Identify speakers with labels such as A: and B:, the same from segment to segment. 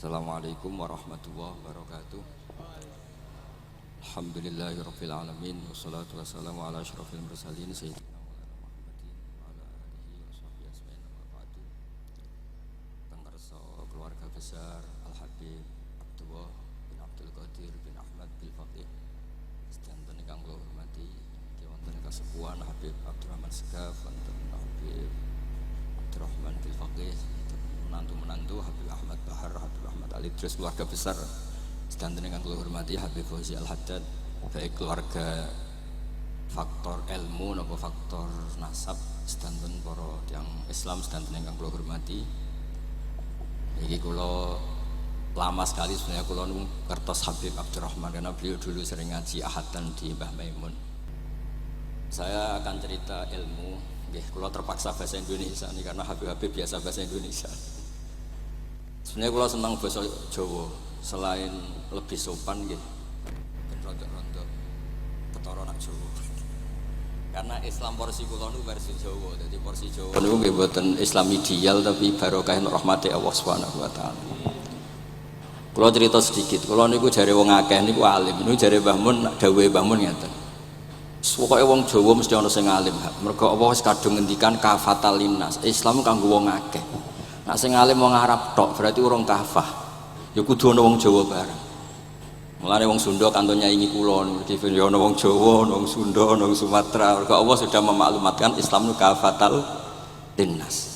A: Assalamualaikum warahmatullahi wabarakatuh. Alhamdulillahirabbil alamin wassalatu wassalamu ala asyrofil mursalin sayyidina Muhammadin wa ala alihi washabbihi ajmain amma ba'du. Pangkarsa keluarga besar Al Habib Abdullah bin Abdul Qadir bin Ahmad bil Faqih sedanten ingkang kula hormati nggih wonten kasepuhan Habib Abdurrahman Segaf, wonten Habib Abdurrahman bil Faqih, menantu Habib Ahmad Bahar, Habib Ahmad Ali Idris, keluarga besar sedanten ingkang kula hormati Habib Fauzi Al Haddad, baik keluarga faktor ilmu napa faktor nasab, sedanten para tiyang Islam sedanten ingkang kula hormati. Iki kula lama sekali sebenarnya kula nu kertas Habib Abdurrahman karena beliau dulu sering ngaji ahadan di Mbah Maimun. Saya akan cerita ilmu, nggih kula terpaksa bahasa Indonesia nih karena Habib biasa bahasa Indonesia. Sebenarnya kula senang bahasa Jawa, selain lebih sopan nggih ben rontok-rontok ketara nak Jawa. Karena Islam porsi kula nu versi Jawa, jadi porsi Jawa niku nggih mboten Islam ideal tapi barokah rahmati Allah Subhanahu wa taala. Kula cerita sedikit, kula niku jare wong akeh niku alim, niku jare Mbah Mun, dawuhe Mbah Mun ngeten. Pokoke wong Jawa mesti ana sing alim, mergo Allah wis kadung ngendikan kafatal linnas, Islam kanggo wong akeh. Nek sing alim wong Arab tok berarti urung kafah. Ya kudu ana wong Jawa bareng. Mulane wong Sunda kanton nyaingi kula niki ya ana wong Jawa, ana wong Sunda, ana wong Sumatera. Mergo Allah sudah memaklumatkan Islam nu kafatal linnas.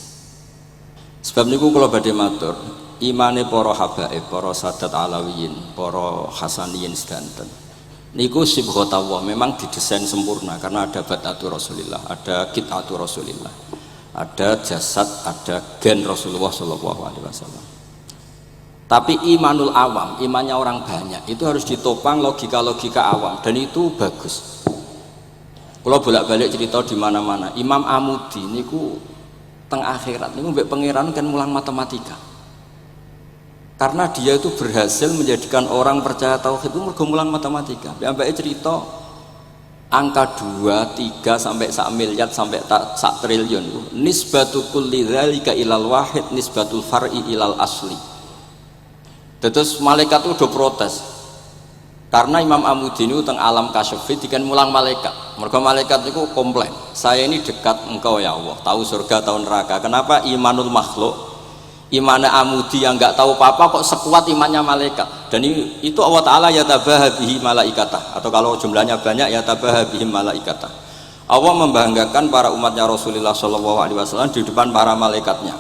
A: Sebab niku kula badhe matur, imane para habaib, para sadat alawiyin, para hasaniyin sedanten. Niku sibghatullah memang didesain sempurna karena ada batatu Rasulillah, ada qit'atu Rasulillah, ada jasad, ada gen Rasulullah Shallallahu Alaihi Wasallam. Tapi imanul awam, imannya orang banyak itu harus ditopang logika-logika awam dan itu bagus. Kalau bolak-balik cerita di mana-mana, Imam Amudi niku teng akhirat niku mbek pangeran kan mulang matematika. Karena dia itu berhasil menjadikan orang percaya tauhid itu mergo mulang matematika. Mbake cerita angka 2, 3 sampai 1 miliar sampai 1 triliun nisbatu kulli dzalika ilal wahid nisbatul far'i ilal asli. Terus malaikat itu udah protes karena Imam Amudi ini teng alam kasyafi dikan mulang malaikat. Mergo malaikat itu komplain, saya ini dekat engkau ya Allah, tahu surga tahu neraka, kenapa imanul makhluk, imannya Amudi yang nggak tahu apa-apa kok sekuat imannya malaikat. Dan itu Allah Ta'ala yatabaha bihi malaikatah, atau kalau jumlahnya banyak yatabaha bihi malaikatah. Allah membanggakan para umatnya Rasulullah Shallallahu Alaihi Wasallam di depan para malaikatnya.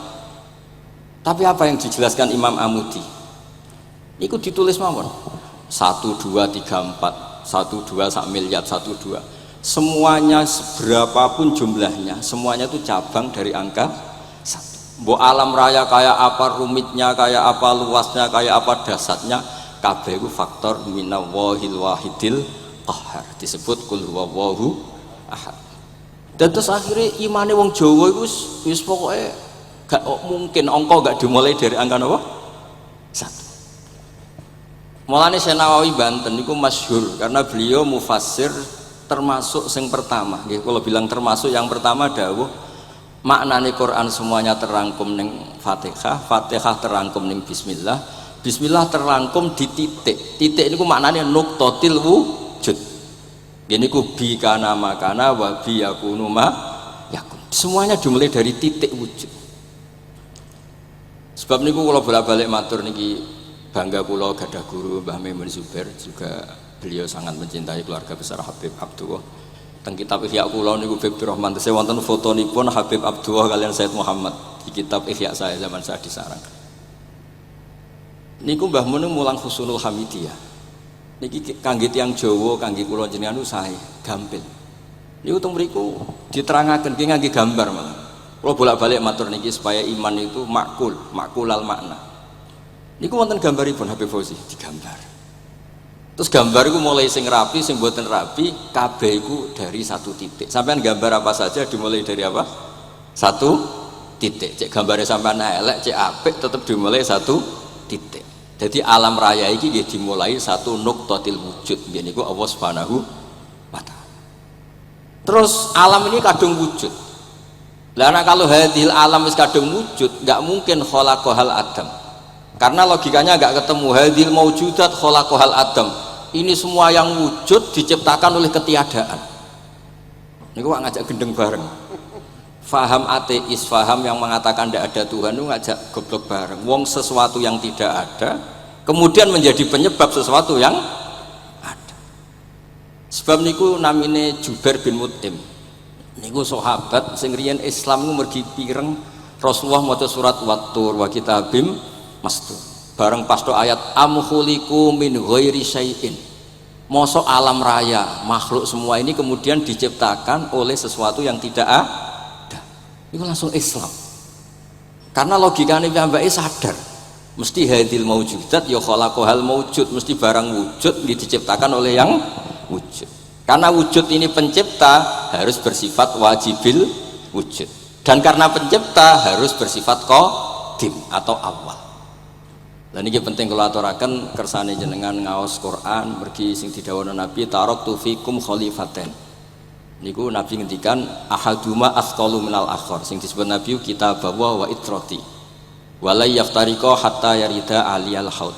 A: Tapi apa yang dijelaskan Imam Amudi? Itu ditulis mawon 1, 2, 3, 4 1, 2, 1 miliar 1, 2 semuanya berapapun jumlahnya semuanya itu cabang dari angka 1. Mbok alam raya kayak apa rumitnya, kayak apa luasnya, kayak apa dasarnya, kabeh itu faktor minallahil wahidil qahhar, disebut kul huwallahu ahad. Dan terus akhirnya imane wong Jawa itu wis pokoknya gak mungkin angka gak dimulai dari angka apa? 1. Mulane Syekh Nawawi Banten niku masyhur karena beliau mufassir termasuk yang pertama. Nggih kula bilang termasuk yang pertama dawuh maknane Quran semuanya terangkum ning Fatihah, Fatihah terangkum ning Bismillah, Bismillah terangkum di titik. Titik niku maknane nuqtatil wujud. Gini ku bi kana makana wa bi yakunu ma yakun. Semuanya dimulai dari titik wujud. Sebab niku kula bolak-balik matur niki bangga kula gadah guru Mbah Maimun Zubair, juga beliau sangat mencintai keluarga besar Habib Abdullah. Teng kitab Ihya kula niku Habib Rahman tesih wonten fotonipun Habib Abdullah kalian Said Muhammad di kitab Ihya saya zaman saya di sarang. Niku Mbah Mun mulang Husnul Hamidiyah. Niki kangge tiyang Jawa, kangge kula jenengan sae gampil. Niku teng mriku diterangaken nggih ngangge gambar malah. Kula bolak-balik matur niki supaya iman itu makulal makna. Niku wonten gambaripun Habib Fauzi digambar. Terus gambar itu mulai sing rapi, sing mboten rapi, kabeh iku dari 1 titik. Sampean gambar apa saja dimulai dari apa? 1 titik. Cek gambare sampean elek, cek apik tetep dimulai 1 titik. Jadi alam raya iki nggih dimulai 1 nuqtatil wujud. Nggih niku Allah Subhanahu wa taala. Terus alam ini kadung wujud. Lah kalau hadil alam wis kadung wujud, enggak mungkin khalaqahal Adam. Karena logikanya nggak ketemu. Hadil maujudat khalaqahal adam. Ini semua yang wujud diciptakan oleh ketiadaan. Ini kok ngajak gendeng bareng. Faham ateis, faham yang mengatakan tidak ada Tuhan itu ngajak goblok bareng. Wong sesuatu yang tidak ada kemudian menjadi penyebab sesuatu yang ada. Sebab niku namine Jubair bin Mut'im. Niku sahabat sing riyen Islam ku mergi pireng Rasulullah maca surat Wat-Tur wa kitabim mastur. Bareng pas ayat am khuliqu min ghairi syai'in. Mosok alam raya, makhluk semua ini kemudian diciptakan oleh sesuatu yang tidak ada. Itu langsung Islam. Karena logikanya piyambake sadar. Mesti hadil maujudat ya khalaqahal maujud, mesti barang wujud diciptakan oleh yang wujud. Karena wujud ini pencipta harus bersifat wajibil wujud. Dan karena pencipta harus bersifat qadim atau awal. Dan ini penting kalau aturaken kersane jenengan ngaos Quran mergi sing didhawuhna Nabi taraktu fikum khalifaten. Niku Nabi ngendikan ahaduma asqalu minal akhar sing disebut Nabi kitab wa itrati walai yaftariqa hatta yarida aliyal haud.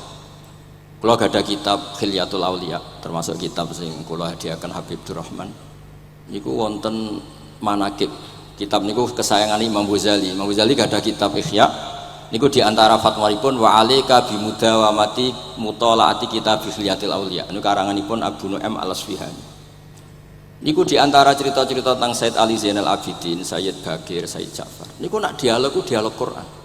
A: Kula gadah kitab Khilyatul Auliya termasuk kitab sing kula hadiahkan Habib Durrahman niku wonten manaqib. Kitab niku kesayangan Imam Ghazali. Imam Ghazali gadah kitab Ihya niku diantara fatwanipun wa alaika bimudawamati mutalaati kitab Khilyatul Auliya niku karanganipun Abu Nu'aim Al-Asfihani. Niku diantara cerita-cerita tentang Sayyid Ali Zainal Abidin, Sayyid Bagir, Sayyid Ja'far. Niku nak dialog Quran.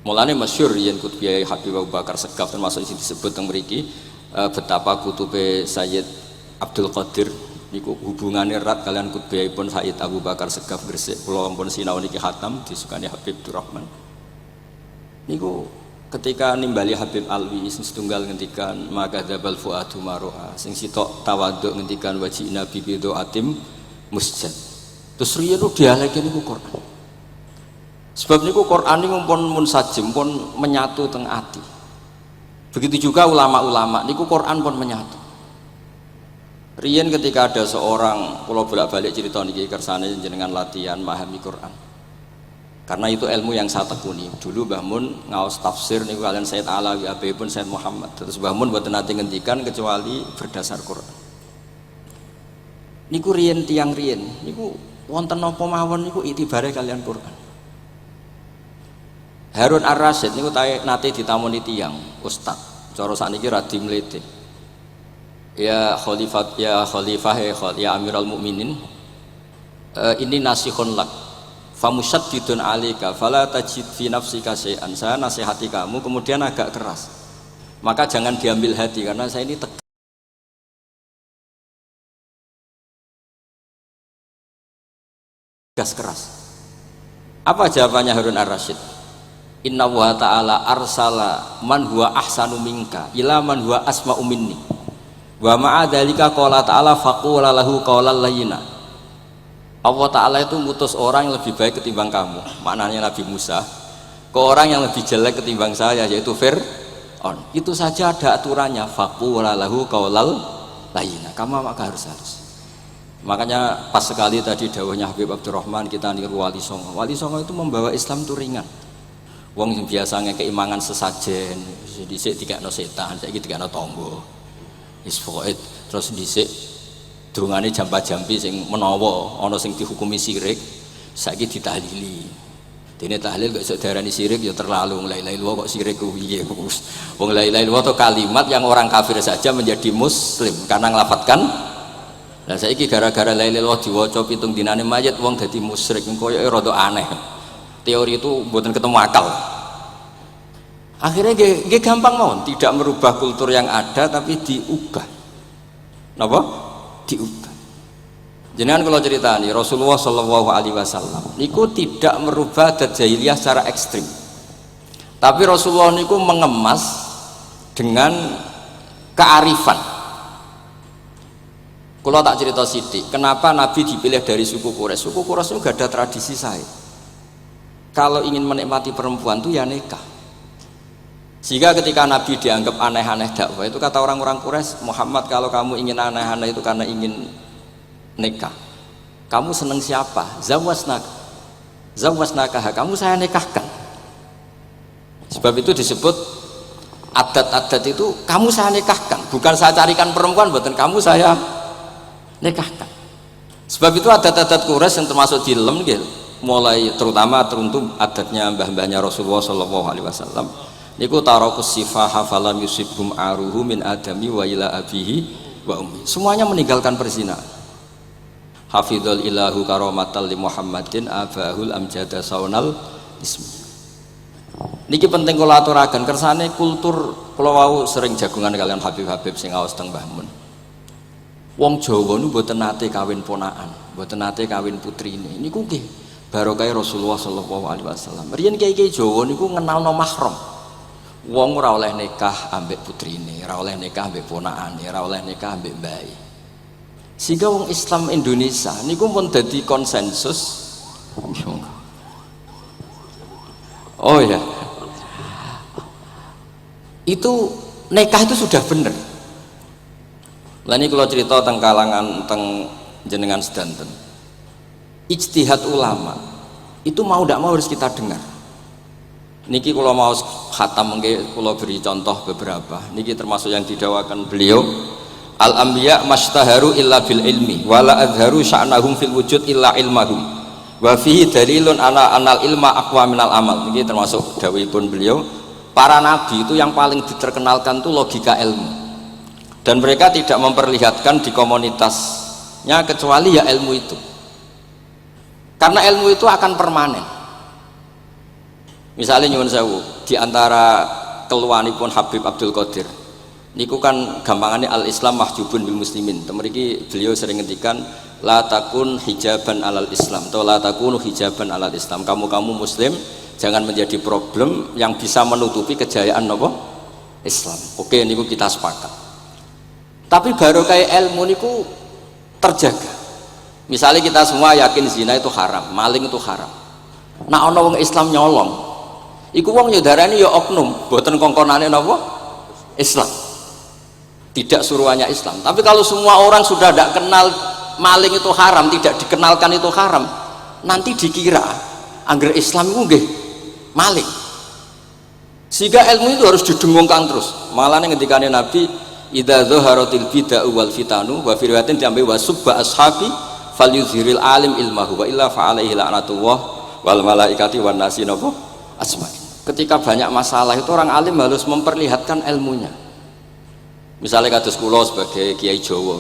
A: Mulane masyhur yen kutbiyai Habib Abu Bakar Segaf termasuk sing disebut teng mriki betapa kutube Sayyid Abdul Qadir niku hubungane erat kalian kutbiyaipun Sayyid Abu Bakar Segaf Gresik. Kula ampun sinau niki khatam disukani Habib Durrahman. Niku ketika nimbali Habib Alwi sing setunggal ngendikan maka dzabal fuadu maroha sing sitok tawaduk ngendikan wajina bibido atim musjad. Terus riyen ku dialeke niku Quran. Sebab niku Quran niku pun munsajem pun menyatu teng ati. Begitu juga ulama-ulama niku Quran pun menyatu. Riyen ketika ada seorang kula bolak-balik cerita niki kersane jenengan latihan memahami Quran. Karena itu ilmu yang saya tekuni. Dulu Mbah Mun ngaos tafsir niku kalian Sayyid Alawi pun Sayyid Muhammad. Terus Mbah Mun mboten nate ngendikan kecuali berdasar Quran. Niku riyen tiang riyen niku wonten napa mawon niku itibare kalian Quran. Harun Ar-Rasyid niku nate ditamoni tiang ustaz. Cara sakniki radi mlete. Ya khalifah ya Amirul Mukminin. Ini nasihun lak. Famusyaddidun alika fala tajid fi nafsika syai'an. Saya nasihati kamu kemudian agak keras. Maka jangan diambil hati karena saya ini tegas keras. Apa jawabannya Harun Ar-Rasyid? Inna wa ta'ala arsala man huwa ahsanu minka ila man huwa asma'u minni. Wa ma'a dzalika qala ta'ala faqula lahu qawlan layyina. Allah Ta'ala itu mutus orang yang lebih baik ketimbang kamu. Maknanya Nabi Musa ke orang yang lebih jelek ketimbang saya yaitu Fir'aun. Itu saja ada aturannya faqula lahu qaulal layyina. Kamu maka harus halus. Makanya pas sekali tadi dawuhnya Habib Abdurrahman kita niru Wali Songo. Wali Songo itu membawa Islam itu ringan. Wong yang biasanya keimangan sesajen dhisik dikakno setan, saiki dikakno tangga. Wis pokoke terus dhisik dungane jampa-jampi sing menawa ana sing dihukumi syirik saiki ditahlili. Dene tahlil kok iso diarani syirik ya terlalu la ilaha illallah kok syirik ku piye wong la ilaha illallah itu kalimat yang orang kafir saja menjadi muslim karena nglafatkan. Lah saiki gara-gara la ilaha illallah diwaca pitung dinane mayit wong dadi musyrik koyoke rada aneh. Teori itu mboten ketemu akal. Akhirnya nggih gampang mawon, tidak merubah kultur yang ada tapi diubah. Napa? Diubah. Jenengan kalau ceritani Rasulullah Shallallahu Alaihi Wasallam niku tidak merubah adat jahiliyah secara ekstrim, tapi Rasulullah niku mengemas dengan kearifan. Kalau tak cerita sidik, kenapa Nabi dipilih dari suku Quraisy? Suku Quraisy itu gak ada tradisi saya. Kalau ingin menikmati perempuan itu ya nikah. Sehingga ketika Nabi dianggap aneh-aneh dakwah itu kata orang-orang Quraisy, Muhammad kalau kamu ingin aneh-aneh itu karena ingin nikah. Kamu seneng siapa? Zawasnaka, kamu saya nikahkan. Sebab itu disebut adat-adat itu kamu saya nikahkan, bukan saya carikan perempuan, bukan kamu saya nikahkan. Sebab itu adat-adat Quraisy yang termasuk di lem gitu, mulai terutama teruntuk adatnya mbah-mbahnya Rasulullah SAW. Niku tarakus sifaha falam yusibhum aruhu min adami wa ila abihi wa ummi. Semuanya meninggalkan perzinahan. Hafidhul ilahu karomatal li Muhammadin abahul amjada saunal ismi. Niki penting kula aturaken kersane kultur kula wau sering jagungan kalian Habib-habib sing aos teng Mbah Mun. Wong Jawa niku mboten nate kawin ponakan, mboten nate kawin putrine. Niku nggih barokah Rasulullah sallallahu alaihi wasallam. Riyen kiai-kiai Jawa niku ngenalno mahram. Wong ora oleh nikah ambek putrine, ora oleh nikah ambek ponakane, ora oleh nikah ambek mbae. Sehingga wong Islam Indonesia niku pun dadi konsensus. Oh ya. Itu nikah itu sudah benar. Lah ini kalau cerita tentang kalangan tentang jenengan sedanten, ijtihad ulama itu mau tidak mau harus kita dengar. Niki kalau mau khatam mungkin kalau beri contoh beberapa. Niki termasuk yang didawakan beliau. Al anbiya mastaharu illa bil ilmi, wala adharu sya'nahum fil wujud illa ilmahum. Wa fihi dalilun anal ilma aqwa minal amal. Niki termasuk dawuhipun beliau. Para nabi itu yang paling diterkenalkan itu logika ilmu, dan mereka tidak memperlihatkan di komunitasnya kecuali ya ilmu itu, karena ilmu itu akan permanen. Misalnya nyuwun sewu di antara keluhanipun Habib Abdul Qadir niku kan gampangannya al Islam mahjubun bil muslimin. Temeriki beliau sering ngendikan la takun hijaban alal Islam atau la takunu hijaban alal Islam, kamu muslim jangan menjadi problem yang bisa menutupi kejayaan apa? Islam. Oke, niku kita sepakat. Tapi baru kayak ilmu niku terjaga. Misalnya kita semua yakin zina itu haram, maling itu haram. Nah ana wong Islam nyolong, iku wong nyodarani ya oknum, boten kongkonane napa? Islam. Tidak suruhannya Islam. Tapi kalau semua orang sudah tidak kenal maling itu haram, tidak dikenalkan itu haram, nanti dikira angger Islam itu nggih maling. Sehingga ilmu itu harus didengungkan terus. Malahnya ketika Nabi idza dhaharatil bid'ah wal fitanu wa fi riwayatin diambil wa subba ashabi falyuzhiril alim ilmahu wa illa fa alaihi la'natullah wal malaikati wan nasi napa asma'in. Ketika banyak masalah itu orang alim harus memperlihatkan ilmunya. Misalnya kados kula sebagai kiai Jawa,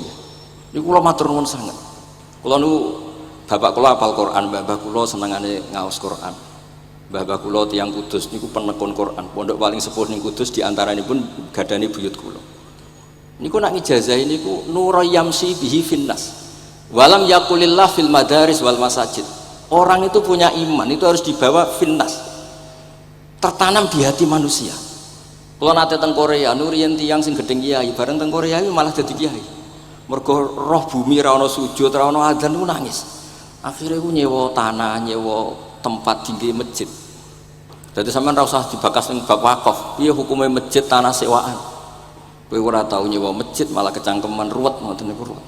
A: niku kula matur nuwun sanget. Kula niku bapak kula hafal Quran, mbah kula senengane ngaos Quran. Mbah kula tiyang Kudus niku penekun Quran, pondok paling sepuh ning Kudus diantaranipun gadani buyut kula. Niku nak ngijazahi niku nurayamsi bihi finnas. Walam yakulillah fil madaris wal masajid. Orang itu punya iman itu harus dibawa finnas, tertanam di hati manusia. Kalau nate teng Korea, nurian tiang sing gedeng kiai, bareng teng Korea itu malah jadi kiai. Mergo roh bumi ra ono sujud, ra ono adzan ku nangis. Akhirnya ku nyewa tanah, nyewa tempat tinggi masjid. Jadi sampean ra usah dibakas ning bab wakaf. Piye hukume masjid tanah sewaan? Kowe ora tau nyewa masjid malah kecangkeman ruwet ngoten niku ruwet.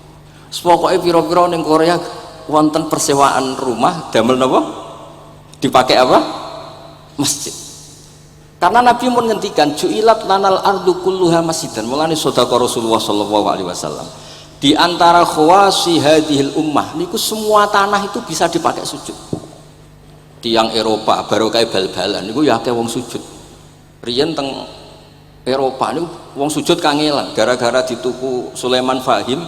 A: Pokoke pira-pira ning Korea wonten persewaan rumah damel napa? Dipakai apa? Masjid. Karena Nabi mun ngendikan ju'ilat lanal ardu kulluha masjidan. Mulane sedekah Rasulullah sallallahu alaihi wasallam. Di antara khawasi hadhil ummah niku semua tanah itu bisa dipakai sujud. Tiang Eropa baru kayak bal-balan niku ya akeh wong sujud. Riyen teng Eropa niku wong sujud kangelan gara-gara dituku Sulaiman Fahim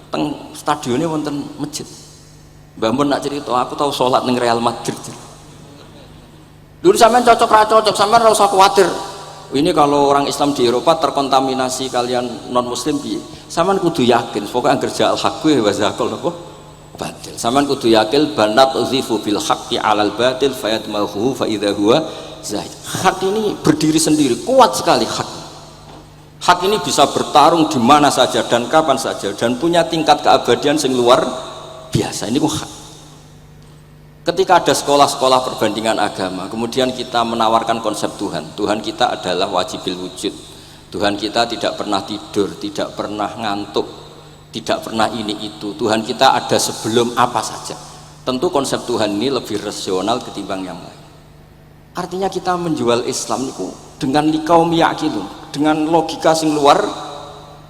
A: teng stadionnya wonten masjid. Mbah Mun nak cerita aku tahu sholat ning Real Madrid. Dulu sampean cocok ra cocok, sampean ora usah khawatir. Ini kalau orang Islam di Eropa terkontaminasi kalian non muslim piye? Sampean kudu yakin, pokoknya angger ja'al haqqi wa zaqal napa? Batil. Sampean kudu yakin banat uzifu bil haqqi 'alal batil fayatmahu fa idza huwa zahid. Hak ini berdiri sendiri, kuat sekali hak. Hak ini bisa bertarung di mana saja dan kapan saja dan punya tingkat keabadian sing luar biasa. Ini ku hak. Ketika ada sekolah-sekolah perbandingan agama, kemudian kita menawarkan konsep Tuhan. Tuhan kita adalah wajibil wujud. Tuhan kita tidak pernah tidur, tidak pernah ngantuk, tidak pernah ini itu. Tuhan kita ada sebelum apa saja. Tentu konsep Tuhan ini lebih rasional ketimbang yang lain. Artinya kita menjual Islam itu dengan likaum yaqilun, dengan logika sing luar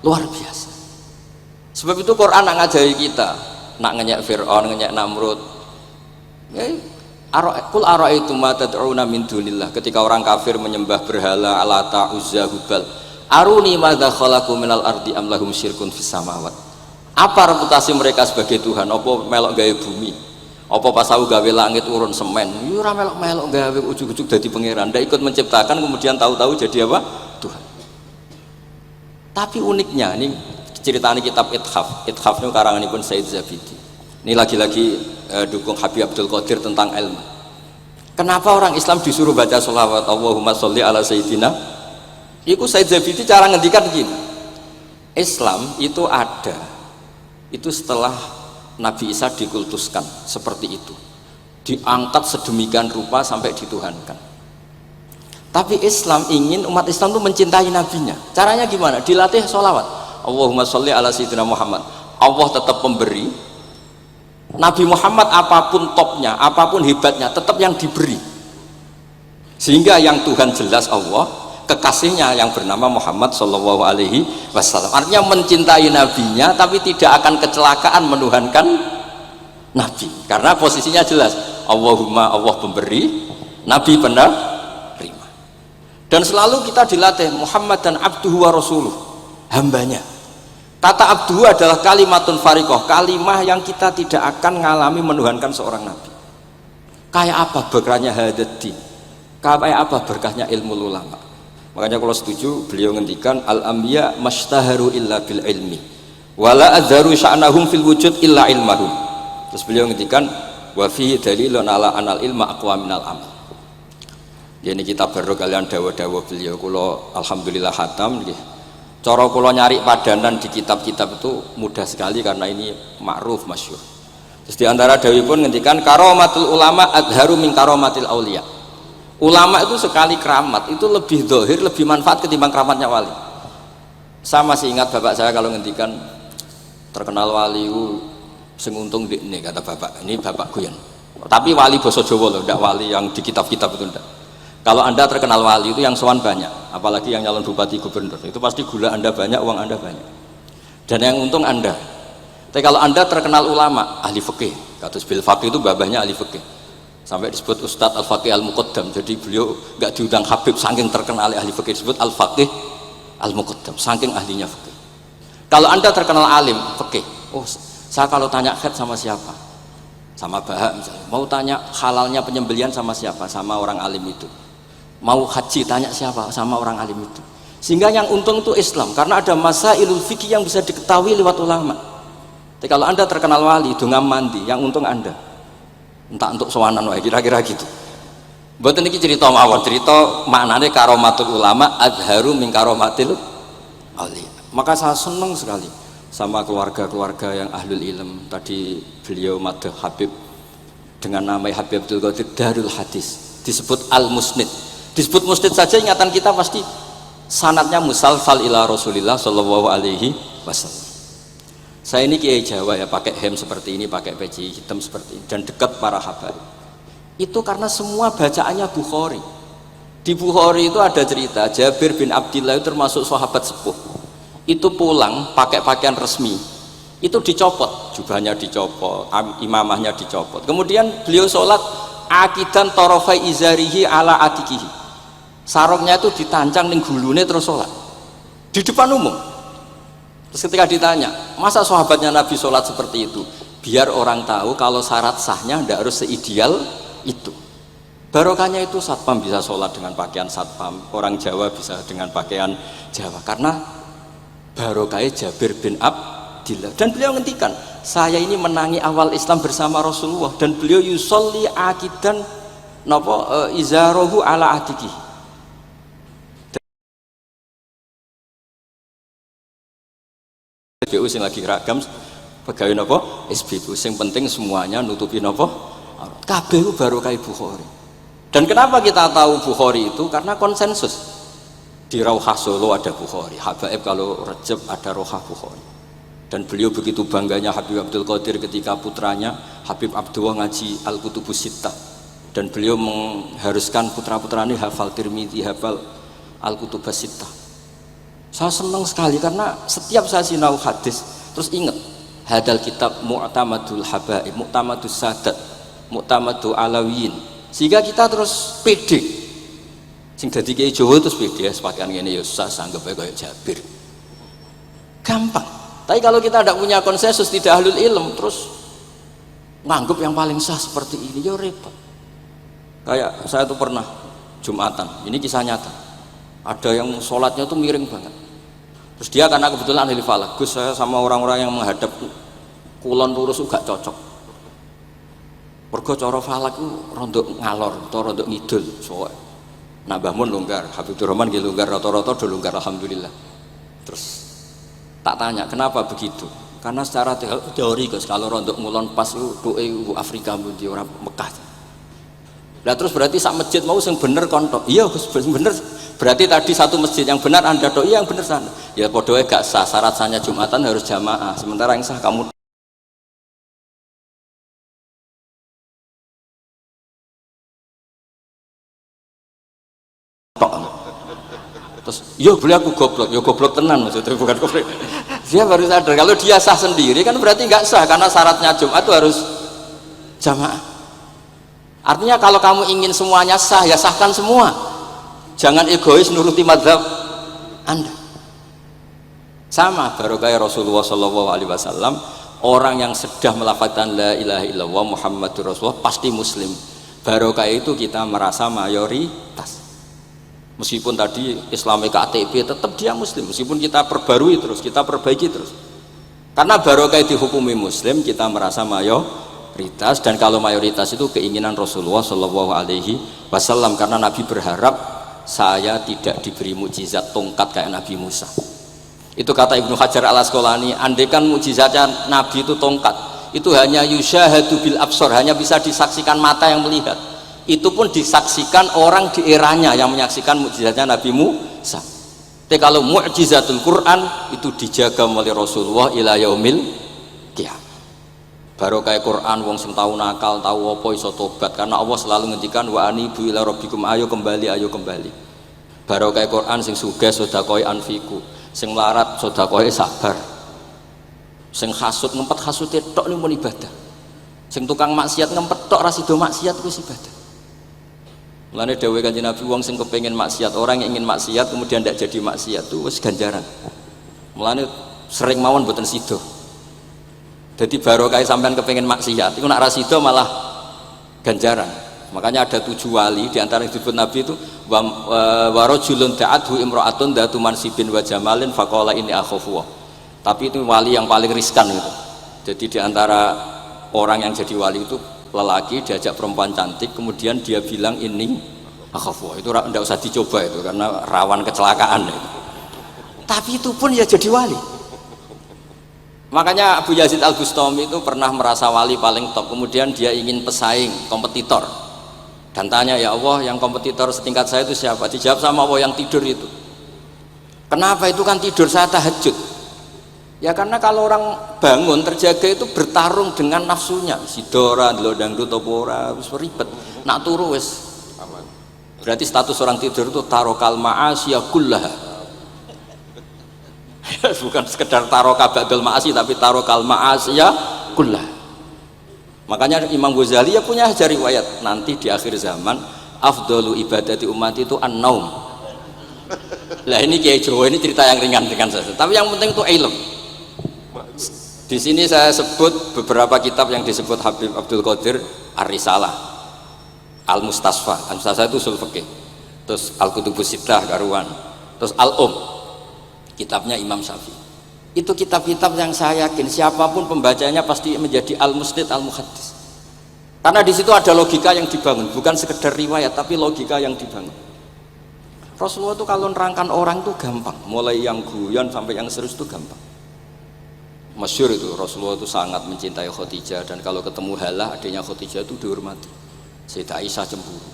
A: biasa. Sebab itu Quran nak ngajari kita, nak ngenyek Fir'aun, ngenyek Namrud. Qul ara'aytum ma tad'una min dunillah, ketika orang kafir menyembah berhala Lata, Uzza, Hubal. Aruni madza khalaqu minal ardi am lahum syirkun fis samawat. Apa reputasi mereka sebagai Tuhan? Apa melok gawe bumi? Apa pas aku gawe langit urun semen? Yo ora melok-melok gawe ujug-ujug dadi pangeran. Ndak ikut menciptakan kemudian tahu-tahu jadi apa? Tuhan. Tapi uniknya ini ceritanya kitab Ithaf. Ithaf itu karanganipun Said Zabidi. Ini lagi-lagi dukung Habib Abdul Qadir tentang ilmu. Kenapa orang Islam disuruh baca sholawat Allahumma sholli ala sayyidina? Iku Said Zabidi cara ngendikan gini. Islam itu ada. Itu setelah Nabi Isa dikultuskan seperti itu, diangkat sedemikian rupa sampai dituhankan. Tapi Islam ingin umat Islam itu mencintai nabinya. Caranya gimana? Dilatih sholawat Allahumma sholli ala sayyidina Muhammad. Allah tetap pemberi. Nabi Muhammad apapun topnya, apapun hebatnya, tetap yang diberi. Sehingga yang Tuhan jelas Allah, kekasihnya yang bernama Muhammad Shallallahu Alaihi Wasallam. Artinya mencintai nabinya, tapi tidak akan kecelakaan menuhankan nabi, karena posisinya jelas. Allahumma, Allah pemberi, nabi penerima. Dan selalu kita dilatih Muhammad dan abduhu wa rasuluh, hambanya. Kata abduhu adalah kalimatun fariqoh, kalimah yang kita tidak akan mengalami menuhankan seorang nabi. Kayak apa berkahnya hadati, kayak apa berkahnya ilmu ulama. Makanya kalau setuju beliau ngendikan al-anbiya mashtaharu illa bil ilmi wala adzaru sya'nahum fil wujud illa ilmahum. Terus beliau ngendikan wa fi dalilun ala anal ilma aqwa minal amal. Ini kita baru kalian dawa-dawa beliau kula alhamdulillah khatam nggih. Cara kula nyari padanan di kitab-kitab itu mudah sekali karena ini ma'ruf masyhur. Terus di antara dawuhipun ngendikan karamatul ulama adharu min karamatil auliya. Ulama itu sekali keramat itu lebih zahir, lebih manfaat ketimbang keramatnya wali. Saya masih ingat bapak saya kalau ngendikan terkenal wali itu sing untung ini kata bapak, ini bapak Guyon. Tapi wali basa Jawa loh, tidak wali yang di kitab-kitab itu tidak. Kalau anda terkenal wali itu yang sowan banyak, apalagi yang nyalon bupati gubernur, itu pasti gula anda banyak, uang anda banyak. Dan yang untung anda. Tapi kalau anda terkenal ulama, ahli fikih, kados bil faqih itu babahnya ahli fikih. Sampai disebut Ustadz Al-Faqih Al-Muqaddam. Jadi beliau nggak diundang Habib saking terkenal ahli fikih, disebut Al-Faqih Al-Muqaddam saking ahlinya fikih. Kalau anda terkenal alim fikih, oh saya kalau tanya khed sama siapa? Sama Bahak misalnya. Mau tanya halalnya penyembelian sama siapa? Sama orang alim itu. Mau haji tanya siapa? Sama orang alim itu. Sehingga yang untung itu Islam, karena ada masailul fikih yang bisa diketahui lewat ulama. Tapi kalau anda terkenal wali, dungam mandi, yang untung anda. Entah untuk sowanan wae kira-kira gitu. Mboten iki cerita mawon, cerita maknane karomatul ulama adharu min karomatil auliya. Maka saya senang sekali sama keluarga-keluarga yang ahlul ilm. Tadi beliau madah Habib dengan nama Habib Abdul Qadir Darul Hadis, disebut Al-Musnid. Disebut musnid saja ingatan kita pasti sanadnya musalsal ila Rasulillah sallallahu alaihi wasallam. Saya ini kiai Jawa ya, pakai hem seperti ini, pakai peci hitam seperti ini, dan dekat para habaib. Itu karena semua bacaannya Bukhari. Di Bukhari itu ada cerita Jabir bin Abdillah itu termasuk sahabat sepuh. Itu pulang pakai pakaian resmi. Itu dicopot, jubahnya dicopot, imamahnya dicopot. Kemudian beliau sholat akidan torofai izarihi ala atikihi. Sarungnya itu ditancang ning gulune terus sholat di depan umum. Terus ketika ditanya, masa sahabatnya Nabi sholat seperti itu? Biar orang tahu kalau syarat sahnya tidak harus seideal itu. Barokahnya itu satpam bisa sholat dengan pakaian satpam, orang Jawa bisa dengan pakaian Jawa, karena barokahnya Jabir bin Abdillah. Dan beliau ngendikan, saya ini menangi awal Islam bersama Rasulullah, dan beliau yusolli akidan izarohu ala atikihi. SBU sing lagi ragam pegawai nopo SBU sing penting semuanya nutupi nopo kabeh barokah Bukhari. Dan kenapa kita tahu Bukhari itu? Karena konsensus di Rauhah Solo ada Bukhari, Habaib kalau Rejab ada Rauhah Bukhari. Dan beliau begitu bangganya Habib Abdul Qadir ketika putranya Habib Abdullah ngaji Al-Kutubus Sittah. dan beliau mengharuskan putra-putranya hafal Tirmidzi, hafal Al-Kutubas Sittah. Saya senang sekali karena setiap saya sinau hadis terus ingat hadal kitab mu'tamadul habaib, mu'tamadus sadat, mu'tamadul alawiyin, sehingga kita terus pede. Sing dadi kiai Jawa terus pede sepakaian ngene ya susah sanggep ae koyo Jabir. Gampang. Tapi kalau kita tidak punya konsensus, tidak ahlul ilm, terus nganggep yang paling sah seperti ini, ya repot. Kayak saya tuh pernah Jumatan, ini kisah nyata. Ada yang sholatnya tuh miring banget. Terus dia karena kebetulan ahli falak, Gus saya sama orang-orang yang menghadap kulon lurus juga cocok. Mergo cara falak itu rondok ngalor atau rondok ngidul, soalnya. Nah Mbah Mun longgar, Habibur Rahman nggih longgar, rata-rata do longgar alhamdulillah. Terus tak tanya kenapa begitu? Karena secara teori Gus kalau rondok ngulon pas itu doa Afrika di orang Mekah. Nah terus berarti sak masjid mau sing bener kontok. Iya Gus bener. Berarti tadi satu masjid yang benar Anda doi yang benar sana. Ya podoe gak sah, syarat sahnya Jumatan harus jamaah. Sementara yang sah kamu tok. Terus, yo boleh aku goblok, yo goblok tenan maksudnya bukan goblok. Dia baru sadar kalau dia sah sendiri kan berarti nggak sah karena syaratnya Jumat itu harus jamaah. Artinya kalau kamu ingin semuanya sah ya sahkan semua. Jangan egois nuruti mazhab Anda. Sama barokah Rasulullah SAW, orang yang sudah melafazkan la ilaha illallah Muhammadur Rasulullah pasti muslim. Barokah itu kita merasa mayoritas. Meskipun tadi Islami KTP tetap dia muslim, meskipun kita perbarui terus, kita perbaiki terus. Karena barokah dihukumi muslim, kita merasa mayoritas, dan kalau mayoritas itu keinginan Rasulullah SAW, karena Nabi berharap saya tidak diberi mukjizat tongkat kayak Nabi Musa. Itu kata Ibnu Hajar Al Asqalani, andaikan mukjizatnya Nabi itu tongkat, itu hanya yusyahadu bil absor, hanya bisa disaksikan mata yang melihat. Itu pun disaksikan orang di eranya yang menyaksikan mukjizatnya Nabi Musa. Tapi kalau mukjizatul Quran itu dijaga oleh Rasulullah ila yaumil qiyamah. Barokah Quran wong sing tau nakal, tau apa iso tobat, karena Allah selalu ngendikan wa anibu ila rabbikum, ayo kembali, ayo kembali. Barokah Quran sing sugih sedekah anfiku, sing melarat sedekah sabar. Sing hasud ngempet hasude tok niku ibadah. Sing tukang maksiat ngempet tok ra sida maksiat kuwi ibadah. Mulane dawuh Kanjeng Nabi wong sing kepengin maksiat, orang yang ingin maksiat kemudian tidak jadi maksiat itu wis ganjaran. Mulane sering mawon mboten sida. Jadi barokah sampean kepengin maksiat itu nak ra sida malah ganjaran. Makanya ada 7 wali di antara yang disebut Nabi itu wa rajulun da'athu imra'atun datu mansibin wa jamalin faqala inni akhafu. Tapi itu wali yang paling riskan gitu. Jadi di antara orang yang jadi wali itu lelaki diajak perempuan cantik kemudian dia bilang ini akhafu. Itu tidak usah dicoba itu karena rawan kecelakaan itu. Tapi itu pun ya jadi wali. Makanya Abu Yazid Al-Bustami itu pernah merasa wali paling top, kemudian dia ingin pesaing, kompetitor, dan tanya, ya Allah yang kompetitor setingkat saya itu siapa? Dijawab sama Allah, yang tidur itu. Kenapa? Itu kan tidur, saya tahajud. Ya karena kalau orang bangun terjaga itu bertarung dengan nafsunya, sidora, dangdut, topora, wis ribet, nak turu wis aman. Berarti status orang tidur itu tarokal ma'asiyah kullaha. Bukan sekedar taroka ba'dal ma'asi, tapi tarokal ma'asiyah kullah. Makanya Imam Ghazali ya punya riwayat nanti di akhir zaman afdalu ibadati umat itu an-naum. Lah ini Kiai Jawa ini cerita yang ringan saja, tapi yang penting itu ilmu. Di sini saya sebut beberapa kitab yang disebut Habib Abdul Qadir Ar-Risalah, Al-Mustasfa. Al-Mustasfa itu usul fikih. Terus Al-Kutubus Sittah karuan. Terus kitabnya Imam Syafi'i. Itu kitab-kitab yang saya yakin siapapun pembacanya pasti menjadi al-musnid al-muhaddis. Karena di situ ada logika yang dibangun, bukan sekedar riwayat tapi logika yang dibangun. Rasulullah itu kalau nerangkan orang itu gampang, mulai yang guyon sampai yang serius itu gampang. Masyhur itu Rasulullah itu sangat mencintai Khadijah, dan kalau ketemu Halah adiknya Khadijah itu dihormati. Sayyidah Aisyah cemburu.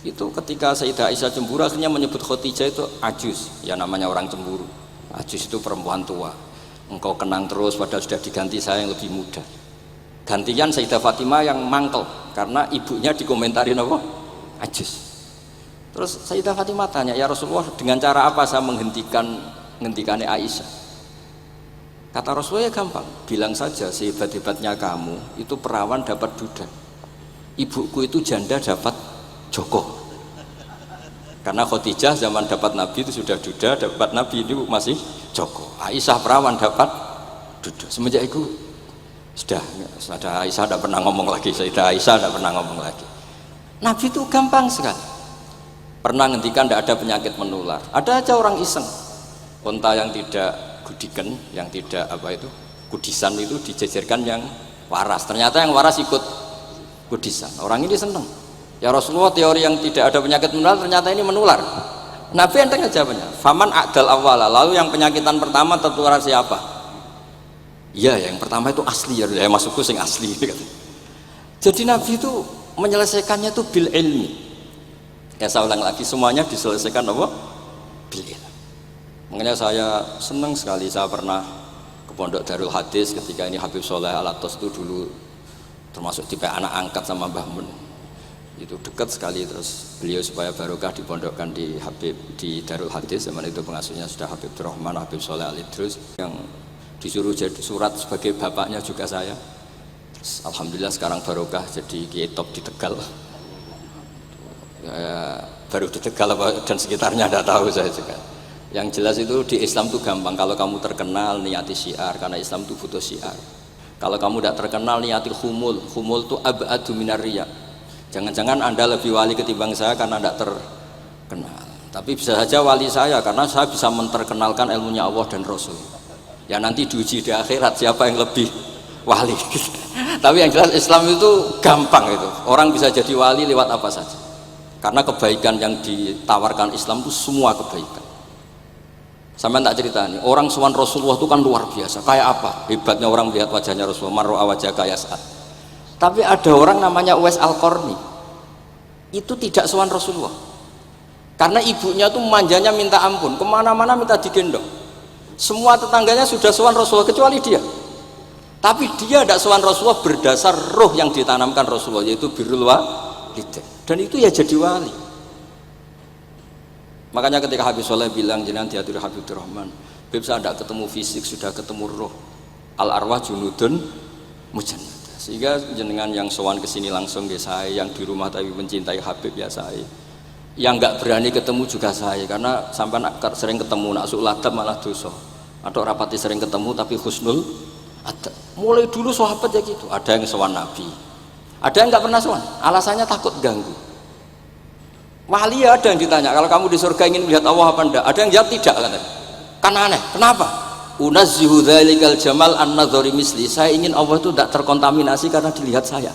A: Itu ketika Sayyidah Aisyah cemburu akhirnya menyebut Khadijah itu ajus, ya namanya orang cemburu. Ajus itu perempuan tua. Engkau kenang terus padahal sudah diganti saya yang lebih muda. Gantian Sayyidah Fatimah yang mangkel karena ibunya dikomentarin apa? Ajus. Terus Sayyidah Fatimah tanya, ya Rasulullah, dengan cara apa saya menghentikannya Aisyah? Kata Rasulullah, ya gampang, bilang saja sehebat-hebatnya kamu itu perawan dapat duda, ibuku itu janda dapat joko. Karena Khadijah zaman dapat Nabi itu sudah duda, dapat Nabi itu masih joko. Aisyah perawan dapat duda. Semenjak itu sudah Aisyah tidak pernah ngomong lagi, Sayyidah Aisyah tidak pernah ngomong lagi. Nabi itu gampang sekali. Pernah ngendikan tidak ada penyakit menular. Ada aja orang iseng, unta yang tidak gudikan, yang tidak kudisan itu dijejerkan yang waras. Ternyata yang waras ikut kudisan. Orang ini senang. Ya Rasulullah, teori yang tidak ada penyakit menular ternyata ini menular. Nabi enteng aja jawabnya. Faman a'dal awwala, lalu yang penyakitan pertama tertular siapa? Iya, yang pertama itu asli ya, maksudku sing asli. Jadi Nabi itu menyelesaikannya itu bil ilmi. Ya saya ulang lagi, semuanya diselesaikan apa? Bil ilmi. Makanya saya senang sekali, saya pernah ke Pondok Darul Hadis ketika ini Habib Soleh Alatos itu dulu termasuk tipe anak angkat sama Mbah Mun. Itu dekat sekali, terus beliau supaya barokah dipondokkan di Darul Hadis. Zaman itu pengasuhnya sudah Habib Rahman, Habib Soleh Al-Idrus yang disuruh jadi surat sebagai bapaknya juga saya. Terus, alhamdulillah sekarang barokah jadi kiai top di Tegal. Ya, baru di Tegal dan sekitarnya tidak tahu saya juga. Yang jelas itu di Islam itu gampang. Kalau kamu terkenal niati syiar, karena Islam itu butuh syiar. Kalau kamu tidak terkenal niati humul itu abadu minar riya. Jangan-jangan Anda lebih wali ketimbang saya karena tidak terkenal. Tapi bisa saja wali saya karena saya bisa menterkenalkan ilmunya Allah dan Rasul. Ya nanti diuji di akhirat siapa yang lebih wali. Tapi yang jelas Islam itu gampang itu. Orang bisa jadi wali lewat apa saja. Karena kebaikan yang ditawarkan Islam itu semua kebaikan. Sampai tak cerita nih, orang sowan Rasulullah itu kan luar biasa. Kayak apa? Hebatnya orang melihat wajahnya Rasulullah, mar'a wajhaka yas'ad. Tapi ada orang namanya Uwais Al-Qarni. Itu tidak sowan Rasulullah. Karena ibunya tuh manjanya minta ampun, kemana-mana minta digendong. Semua tetangganya sudah sowan Rasulullah kecuali dia. Tapi dia tidak sowan Rasulullah berdasar roh yang ditanamkan Rasulullah, yaitu birrul walidain. Dan itu ya jadi wali. Makanya ketika Habib Soleh bilang jenengan diatur Habib Rahman, Habib saya tidak ketemu fisik, sudah ketemu roh. Al arwah junudun mujannada. Sehingga jenengan yang sowan kesini langsung ya saya, yang di rumah tapi mencintai Habib ya saya. Yang nggak berani ketemu juga saya, karena sampai sering ketemu nak suladab malah dosa, atau rapati sering ketemu tapi husnul ada. Mulai dulu sahabat ya gitu, ada yang sowan Nabi, ada yang nggak pernah sowan, alasannya takut ganggu. Wali ada yang ditanya, kalau kamu di surga ingin melihat Allah apa enggak? Ada yang jawab tidak, katanya. Kan aneh, kenapa? Unazzihu dzalikal jamal an-nadhari misli, saya ingin Allah itu tidak terkontaminasi karena dilihat saya.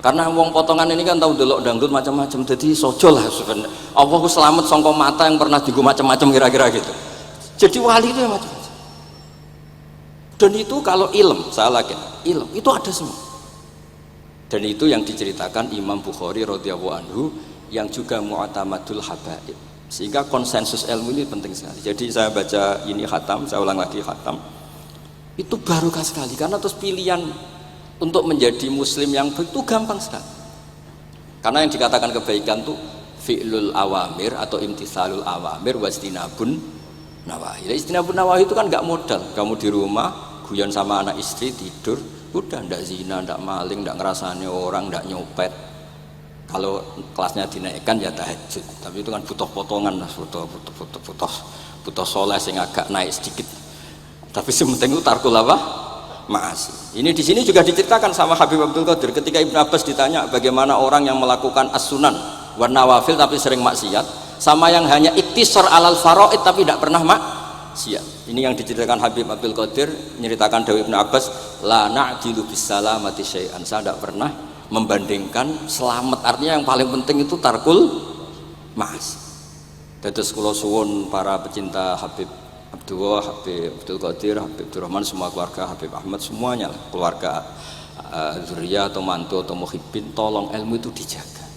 A: Karena wong potongan ini kan tahu delok dangdut macam-macam, jadi sojo lah sebenarnya. Allah selamat sangka mata yang pernah digo macam-macam kira-kira gitu. Jadi wali itu yang macam-macam. Dan itu kalau ilm, saya lagi ilm itu ada semua. Dan itu yang diceritakan Imam Bukhari radhiyallahu anhu yang juga mu'tamadul habaib. Sehingga konsensus ilmu ini penting sekali. Jadi saya baca ini khatam, saya ulang lagi khatam. Itu barokah sekali karena terus pilihan untuk menjadi muslim yang itu gampang sekali. Karena yang dikatakan kebaikan itu fi'lul awamir atau imtithalul awamir wastinabun nawahi. Istinabun nawahi itu kan nggak modal. Kamu di rumah guyon sama anak istri tidur, udah ndak zina, ndak maling, ndak ngerasani orang, ndak nyopet. Kalau kelasnya dinaikkan ya tahajud. Tapi itu kan butuh potongan lah, butuh soleh sing agak naik sedikit. Tapi sementing itu tarkul apa? Ma'asi. Ini di sini juga diceritakan sama Habib Abdul Qadir ketika Ibnu Abbas ditanya bagaimana orang yang melakukan as-sunan wan nawafil tapi sering maksiat, sama yang hanya iktisar alal faraid tapi tidak pernah maksiat. Ini yang diceritakan Habib Abdul Qadir, menceritakan dari Ibnu Abbas, la na'dilu bisalamati syai'an. Saya tidak pernah membandingkan selamat, artinya yang paling penting itu tarkul ma'asi. Dados kula suwun para pecinta Habib Abdullah, Habib Abdul Qadir, Habib Abdurrahman, semua keluarga Habib Ahmad, semuanya lah, keluarga zuriyah atau mantu atau muhibbin, tolong ilmu itu dijaga,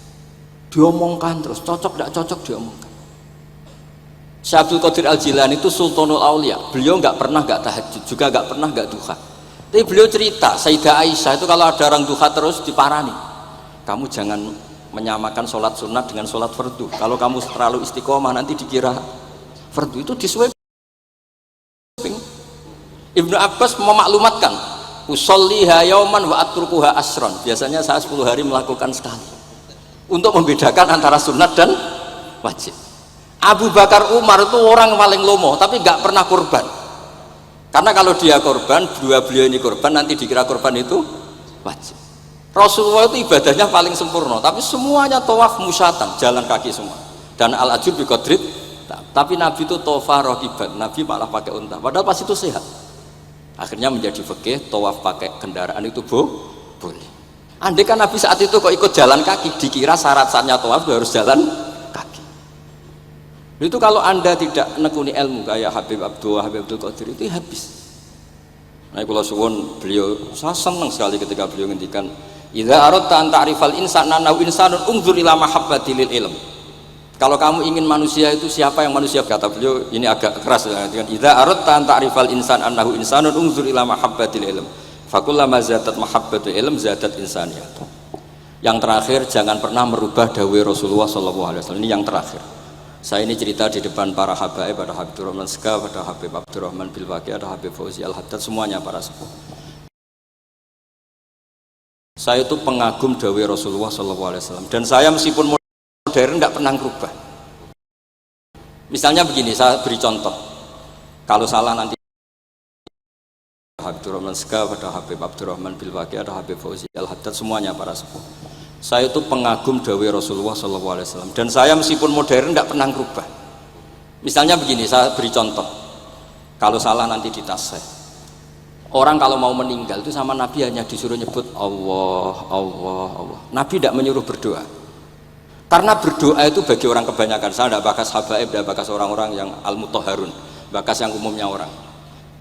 A: diomongkan terus, cocok tidak cocok diomongkan. Syekh Abdul Qadir Al-Jilani itu Sultanul Aulia, beliau nggak pernah nggak tahajud, juga nggak pernah nggak duha. Tapi beliau cerita, Sayyidah Aisyah itu kalau ada orang duha terus diparani, kamu jangan menyamakan sholat sunat dengan sholat fardu. Kalau kamu terlalu istiqomah nanti dikira fardu. Itu disuweping. Ibnu Abbas memaklumatkan, usolliha yauman wa atrukuha asron. Biasanya saya 10 hari melakukan sekali, untuk membedakan antara sunat dan wajib. Abu Bakar Umar itu orang paling lomo, tapi nggak pernah korban. Karena kalau dia korban, dua beliau ini korban, nanti dikira korban itu wajib. Rasulullah itu ibadahnya paling sempurna, tapi semuanya tawaf musyatan, jalan kaki semua. Dan al-ajur bi qadrit. Tapi Nabi itu tawaf rakiban, Nabi malah pakai unta. Padahal pas itu sehat. Akhirnya menjadi fikih, tawaf pakai kendaraan itu boleh. Andai kan Nabi saat itu kok ikut jalan kaki, dikira syarat-syaratnya tawaf harus jalan kaki. Itu kalau Anda tidak nekuni ilmu kayak Habib Abdul Qadir itu habis. Nah, kalau suwun beliau, saya senang sekali ketika beliau ngendikan, "Idza aradta an ta'rifal insana nahu insanun unzur ila mahabbati lil ilm." Kalau kamu ingin manusia itu siapa yang manusia, kata beliau, ini agak keras ya, dengan "Idza aradta an ta'rifal insan annahu insanun unzur ila mahabbati lil ilm." Fakullama zadat mahabbatu ilm zadat insaniyat. Yang terakhir, jangan pernah merubah dawai Rasulullah SAW. Ini yang terakhir. Saya ini cerita di depan para habaib, ada Habib Rahman Sekaf, ada Habib Abdurrahman Bilwaki, ada Habib Fauzi Al-Haddad, semuanya para sepuh. Saya itu pengagum dawai Rasulullah SAW, dan saya meskipun modern nggak pernah berubah. Misalnya begini, saya beri contoh. Kalau salah nanti Habib Rahman Sekaf, ada Habib Abdurrahman Bilwaki, ada Habib Fauzi Al-Haddad, semuanya para sepuh. Saya itu pengagum dawai Rasulullah SAW, dan saya meskipun modern tidak pernah berubah. Misalnya begini, saya beri contoh. Kalau salah nanti ditasih. Orang kalau mau meninggal itu sama Nabi hanya disuruh nyebut Allah, Allah, Allah. Nabi tidak menyuruh berdoa. Karena berdoa itu bagi orang kebanyakan. Saya tidak bakas habaib, tidak bakas orang-orang yang al-mutahharun, bakas yang umumnya orang.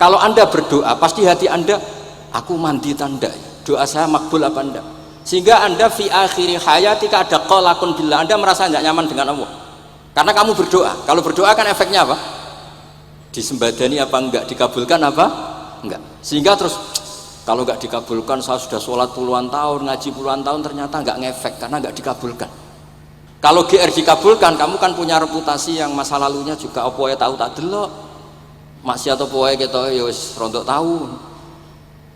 A: Kalau Anda berdoa, pasti hati Anda, aku mandi tanda, doa saya makbul apa enggak? Sehingga Anda fi akhiri hayatika ada qalaqun billah, Anda merasa tidak nyaman dengan Allah karena kamu berdoa. Kalau berdoa kan efeknya apa? Disembadani apa enggak, dikabulkan apa enggak. Sehingga terus kalau enggak dikabulkan, saya sudah sholat puluhan tahun, ngaji puluhan tahun, ternyata enggak ngefek karena enggak dikabulkan. Kalau GR dikabulkan, kamu kan punya reputasi yang masa lalunya juga apa ya tahu tak delok maksiat apa wae kita ya wis rontok tahu.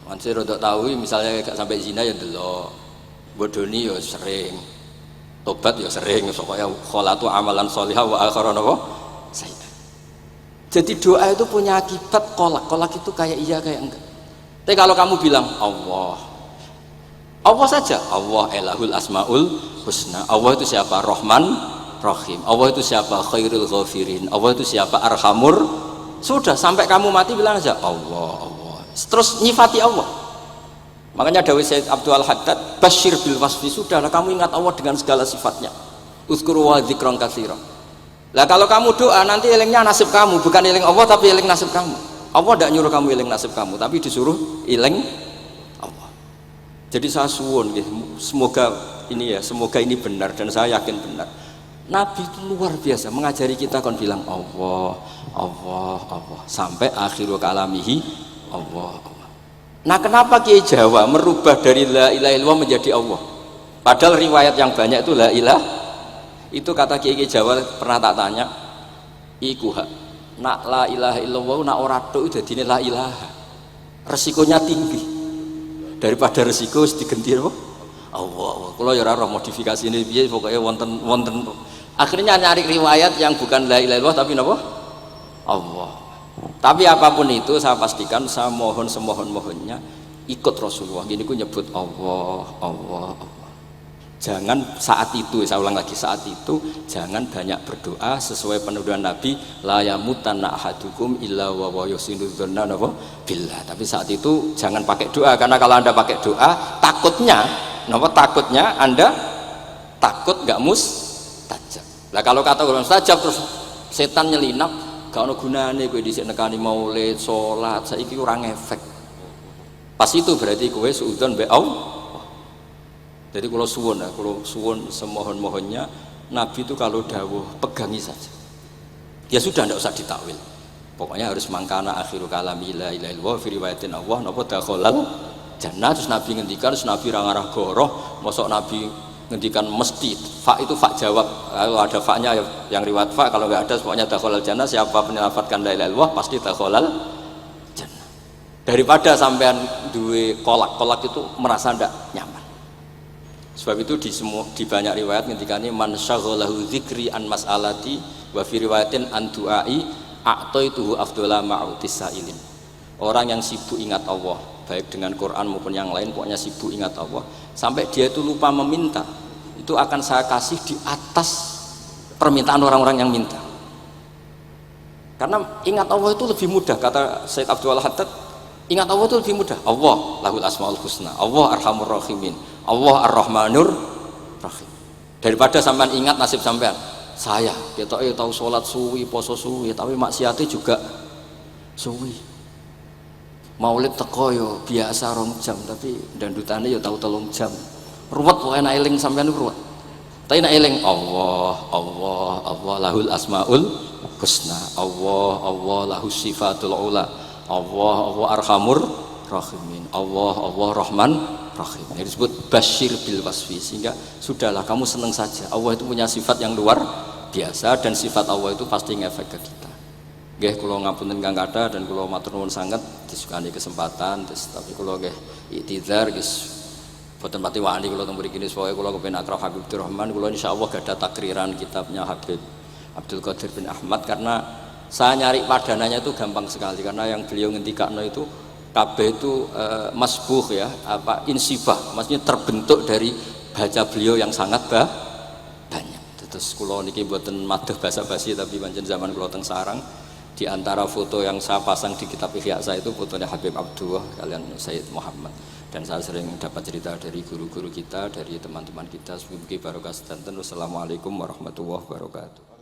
A: Masih rontok tahu misalnya gak sampai zina ya delok. Bodoni ya sering, tobat ya sering, pokoknya kholatu amalan sholihah wa akharan apa? Jadi doa itu punya akibat kolak itu kayak iya kayak enggak. Tapi kalau kamu bilang Allah, Allah saja, Allah elahul asmaul husna. Allah itu siapa? Rahman, Rahim. Allah itu siapa? Khairul ghafirin. Allah itu siapa? Arhamur. Sudah, sampai kamu mati bilang aja Allah, Allah. Terus nyifati Allah. Makanya dawai Sayyid Abdul Al-Haddad, basyir bil wasfi, sudahlah kamu ingat Allah dengan segala sifatnya. Uzkuru wa dzikran katsira. Lah kalau kamu doa nanti elingnya nasib kamu, bukan eling Allah tapi eling nasib kamu. Allah tidak nyuruh kamu eling nasib kamu, tapi disuruh eling Allah. Jadi saya suwun, semoga ini benar, dan saya yakin benar. Nabi itu luar biasa mengajari kita kon bilang Allah, Allah, Allah sampai akhirul kalamihi Allah, Allah. Nah, kenapa Kiai Jawa merubah dari la ilaha illallah menjadi Allah? Padahal riwayat yang banyak itu la ilah. Itu kata Kiai Jawa pernah tak tanya, iku hak nak la ilaha illallah nak ora tok dadine la ilaha. Resikonya tinggi. Daripada resiko wis digenti apa? Allah. Kula ya ora roh modifikasi ini piye pokoke wonten. Akhirnya nyari riwayat yang bukan la ilaha illallah tapi napa? Allah. Tapi apapun itu saya pastikan, saya mohon semohon-mohonnya ikut Rasulullah. Gini ku nyebut Allah, Allah, Allah. Jangan saat itu, saya ulang lagi, saat itu jangan banyak berdoa sesuai penuduhan Nabi, la yamutanna ahadukum illa wa yusinu dzanna billah. Tapi saat itu jangan pakai doa, karena kalau Anda pakai doa takutnya Anda takut nggak mustajab. Lah kalau kata orang mustajab terus setan nyelinap, gak ada gunanya gue disini nekani maulid, sholat, saiki kurang efek. Pas itu berarti gue suudzon be Allah. Jadi kalau suwun semohon-mohonnya Nabi itu kalau dawuh pegangi saja. Ya sudah, tidak usah ditakwil. Pokoknya harus mangkana akhiru kalami la ilaha illallah fi riwayatin Allah napa dakhalal jannah. Terus Nabi ngendikan, terus Nabi ra ngarah goroh, mosok Nabi ngendikan mesti fa itu fa jawab. Kalau ada fa-nya yang riwayat fa, kalau enggak ada pokoknya dakhalal jannah, siapa menyelafatkan la ilaha illallah pasti dakhalal jannah. Daripada sampean duwe kolak-kolak itu merasa ndak nyaman. Sebab itu di banyak riwayat ngendikane man syaghalahu dzikri an mas'alati wa fi riwayatin an du'ai a'taituhu afdhala ma'utis sa'ilin. Orang yang sibuk ingat Allah, baik dengan Quran maupun yang lain, pokoknya sibuk ingat Allah sampai dia itu lupa meminta, itu akan saya kasih di atas permintaan orang-orang yang minta. Karena ingat Allah itu lebih mudah, kata Syekh Abdul Haddad, ingat Allah itu lebih mudah. Allah lahul asmaul husna, Allah arhamur rahimin, Allah ar-rahmanur rahim. Daripada sampean ingat nasib sampean, saya ketoke tahu sholat suwi, poso suwi, tapi maksiatnya juga suwi. Maulid teko yo biasa 2 jam, tapi dandutane yo tahu 3 jam. Ruwet wae nek eling sampean ruwet. Tapi nek eling Allah lahul asmaul husna, Allah lahus sifatul ula, Allah arhamur rahimin, Allah rahman rahim. Ini disebut basyir bil wasfi, sehingga sudahlah kamu senang saja. Allah itu punya sifat yang luar biasa dan sifat Allah itu pasti ngefek ke kita. Nggih kula ngapunten kang kathah dan kula matur nuwun sanget disukani kesempatan, tapi kula nggih iktizar guys. Boten pati wani kula teng mriki supaya kula kepen akrab Habib Rahman, kula insyaallah gadah takriran kitabnya Habib Abdul Qadir bin Ahmad, karena saya nyari padanannya itu gampang sekali, karena yang beliau ngendikakno itu kabeh itu masbuh ya, insibah, maksudnya terbentuk dari baca beliau yang sangat banyak. Terus kula niki mboten madah basa-basi, tapi pancen zaman kula teng sarang, di antara foto yang saya pasang di kitab Ihya saya itu fotonya Habib Abdullah kalian Sayyid Muhammad, dan saya sering dapat cerita dari guru-guru kita, dari teman-teman kita. Semoga barokah sedanten. Wassalamualaikum warahmatullahi wabarakatuh.